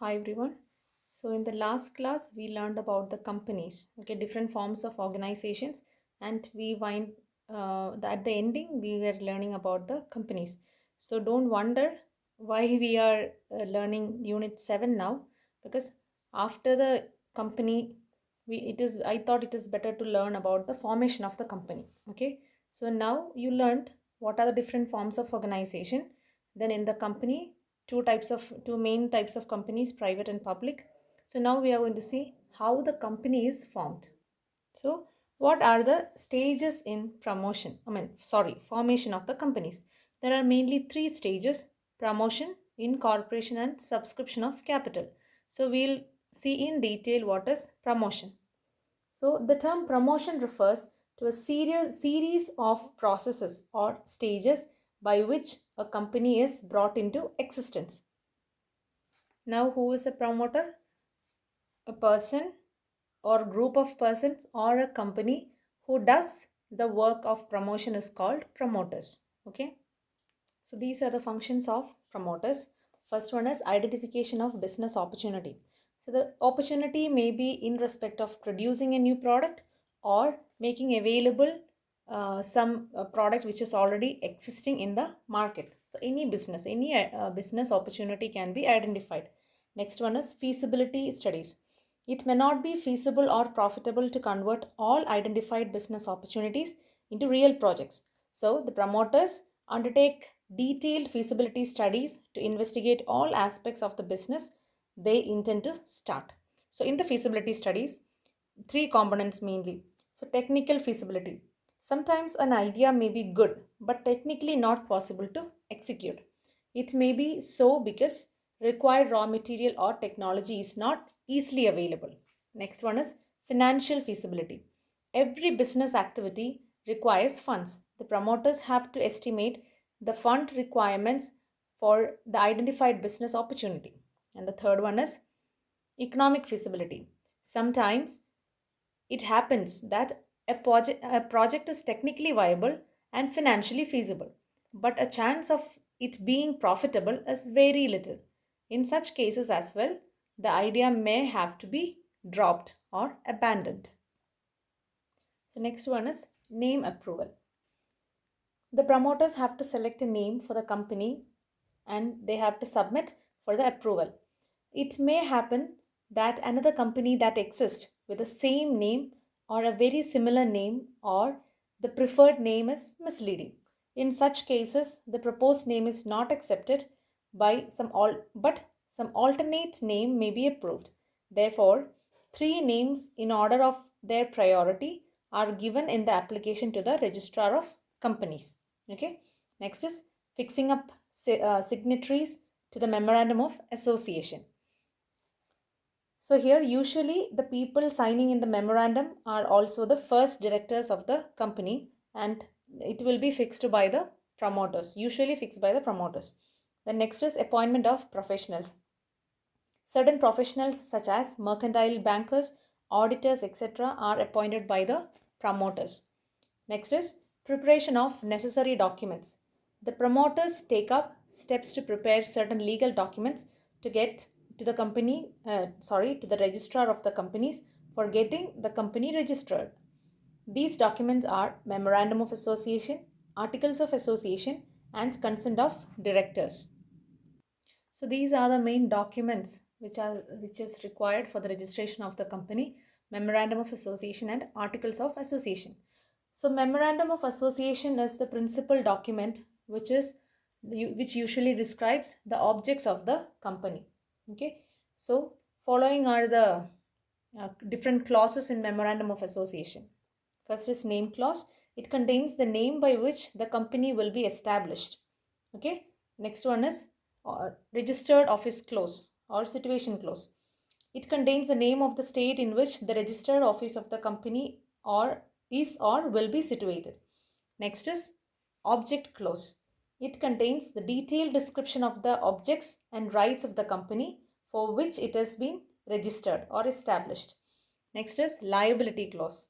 Hi everyone. So in the last class we learned about the companies, okay, different forms of organizations, and we wind at the ending we were learning about the companies. So don't wonder why we are learning Unit 7 now, because after the company I thought it is better to learn about the formation of the company. Okay, so now you learned what are the different forms of organization. Then in the company, two main types of companies, private and public. So now we are going to see how the company is formed. So what are the stages in formation of the companies? There are mainly three stages: promotion, incorporation, and subscription of capital. So we'll see in detail what is promotion. So the term promotion refers to a series of processes or stages by which a company is brought into existence. Now, who is a promoter? A person or group of persons or a company who does the work of promotion is called promoters. Okay. So these are the functions of promoters. First one is identification of business opportunity. So the opportunity may be in respect of producing a new product or making available some product which is already existing in the market. So any business opportunity can be identified. Next one is feasibility studies. It may not be feasible or profitable to convert all identified business opportunities into real projects. So the promoters undertake detailed feasibility studies to investigate all aspects of the business they intend to start. So in the feasibility studies, three components mainly. So technical feasibility. Sometimes an idea may be good, but technically not possible to execute. It may be so because required raw material or technology is not easily available. Next one is financial feasibility. Every business activity requires funds. The promoters have to estimate the fund requirements for the identified business opportunity. And the third one is economic feasibility. Sometimes it happens that a project is technically viable and financially feasible, but a chance of it being profitable is very little. In such cases as well, the idea may have to be dropped or abandoned. So next one is name approval. The promoters have to select a name for the company and they have to submit for the approval. It may happen that another company that exists with the same name or a very similar name or the preferred name is misleading. In such cases, the proposed name is not accepted by but some alternate name may be approved. Therefore, three names in order of their priority are given in the application to the registrar of companies. Okay. Next is fixing up signatories to the memorandum of association. So here usually the people signing in the memorandum are also the first directors of the company, and it will be fixed by the promoters, usually fixed by the promoters. The next is appointment of professionals. Certain professionals such as mercantile bankers, auditors, etc. are appointed by the promoters. Next is preparation of necessary documents. The promoters take up steps to prepare certain legal documents to get to the to the registrar of the companies for getting the company registered. These documents are Memorandum of Association, Articles of Association, and Consent of Directors. So these are the main documents which is required for the registration of the company: Memorandum of Association and Articles of Association. So Memorandum of Association is the principal document which usually describes the objects of the company. Okay, so following are the different clauses in Memorandum of Association. First is name clause. It contains the name by which the company will be established. Okay. Next one is registered office clause or situation clause. It contains the name of the state in which the registered office of the company or will be situated. Next is object clause. It contains the detailed description of the objects and rights of the company for which it has been registered or established. Next is liability clause.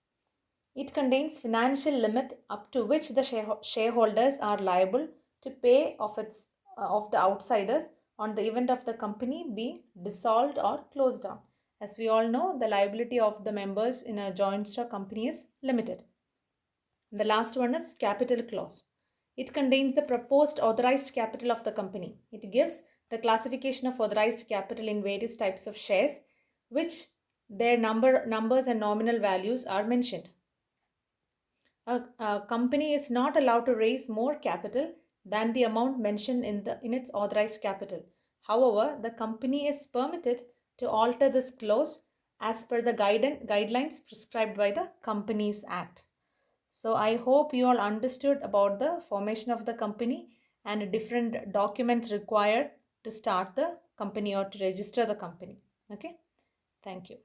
It contains financial limit up to which the shareholders are liable to pay of the outsiders on the event of the company being dissolved or closed down. As we all know, the liability of the members in a joint stock company is limited. The last one is capital clause. It contains the proposed authorized capital of the company. It gives the classification of authorized capital in various types of shares, which their numbers and nominal values are mentioned. A company is not allowed to raise more capital than the amount mentioned in its authorized capital. However, the company is permitted to alter this clause as per the guidelines prescribed by the Companies Act. So I hope you all understood about the formation of the company and different documents required to start the company or to register the company. Okay, thank you.